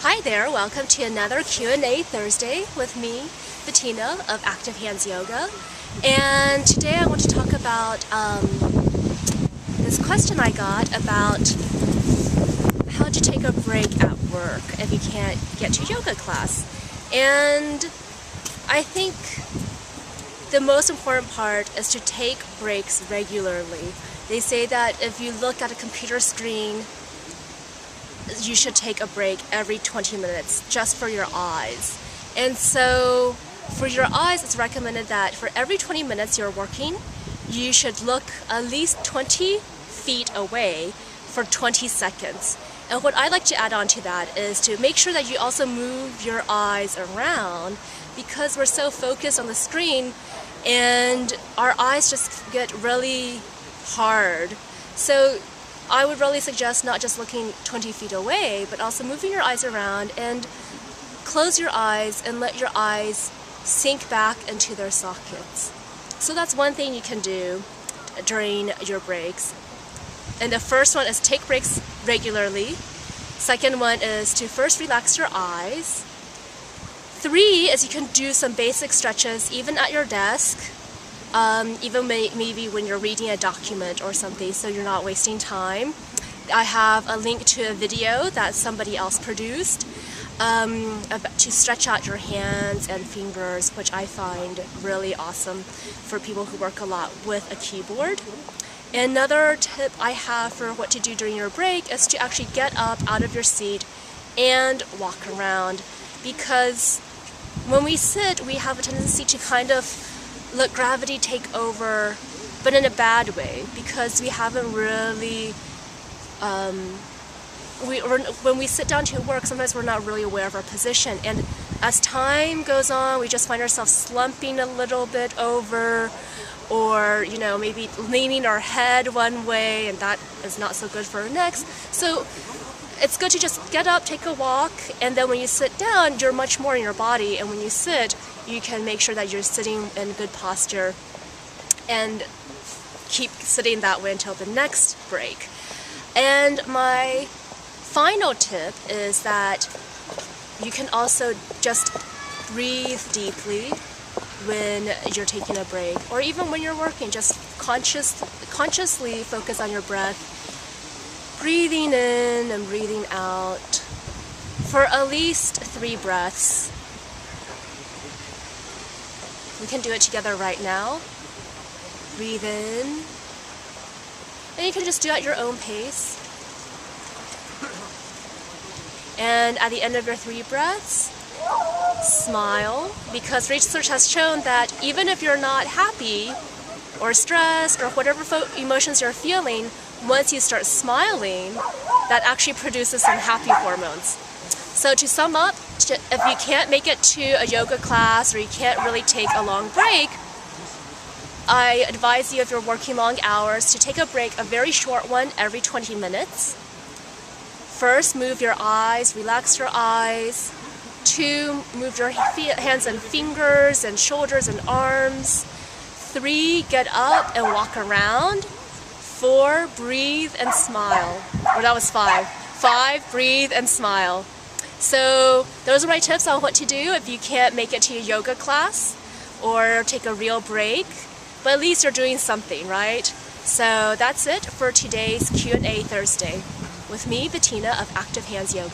Hi there, welcome to another Q&A Thursday with me, Bettina of Active Hands Yoga. And today I want to talk about this question I got about how to take a break at work if you can't get to yoga class. And I think the most important part is to take breaks regularly. They say that if you look at a computer screen, you should take a break every 20 minutes just for your eyes. And so for your eyes, it's recommended that for every 20 minutes you're working, you should look at least 20 feet away for 20 seconds. And what I like to add on to that is to make sure that you also move your eyes around, because we're so focused on the screen and our eyes just get really hard. So I would really suggest not just looking 20 feet away, but also moving your eyes around, and close your eyes and let your eyes sink back into their sockets. So that's one thing you can do during your breaks. And the first one is take breaks regularly. Second one is to first relax your eyes. 3 is you can do some basic stretches even at your desk. Even maybe when you're reading a document or something, so you're not wasting time. I have a link to a video that somebody else produced to stretch out your hands and fingers, which I find really awesome for people who work a lot with a keyboard. Another tip I have for what to do during your break is to actually get up out of your seat and walk around, because when we sit, we have a tendency to kind of let gravity take over, but in a bad way, because we haven't really, when we sit down to work, sometimes we're not really aware of our position, and as time goes on, we just find ourselves slumping a little bit over, or maybe leaning our head one way, and that is not so good for our necks. So it's good to just get up, take a walk, and then when you sit down, you're much more in your body, and when you sit, you can make sure that you're sitting in good posture and keep sitting that way until the next break. And my final tip is that you can also just breathe deeply when you're taking a break, or even when you're working. Just consciously focus on your breath, breathing in and breathing out for at least 3 breaths. We can do it together right now. Breathe in, and you can just do it at your own pace. And at the end of your 3 breaths, smile, because research has shown that even if you're not happy or stressed or whatever emotions you're feeling, once you start smiling, that actually produces some happy hormones. So to sum up, if you can't make it to a yoga class, or you can't really take a long break, I advise you, if you're working long hours, to take a break, a very short one, every 20 minutes. First, move your eyes, relax your eyes. 2, move your hands and fingers and shoulders and arms. 3, get up and walk around. 4, breathe and smile. Or that was 5. 5, breathe and smile. So those are my tips on what to do if you can't make it to your yoga class or take a real break. But at least you're doing something, right? So that's it for today's Q&A Thursday with me, Bettina of Active Hands Yoga.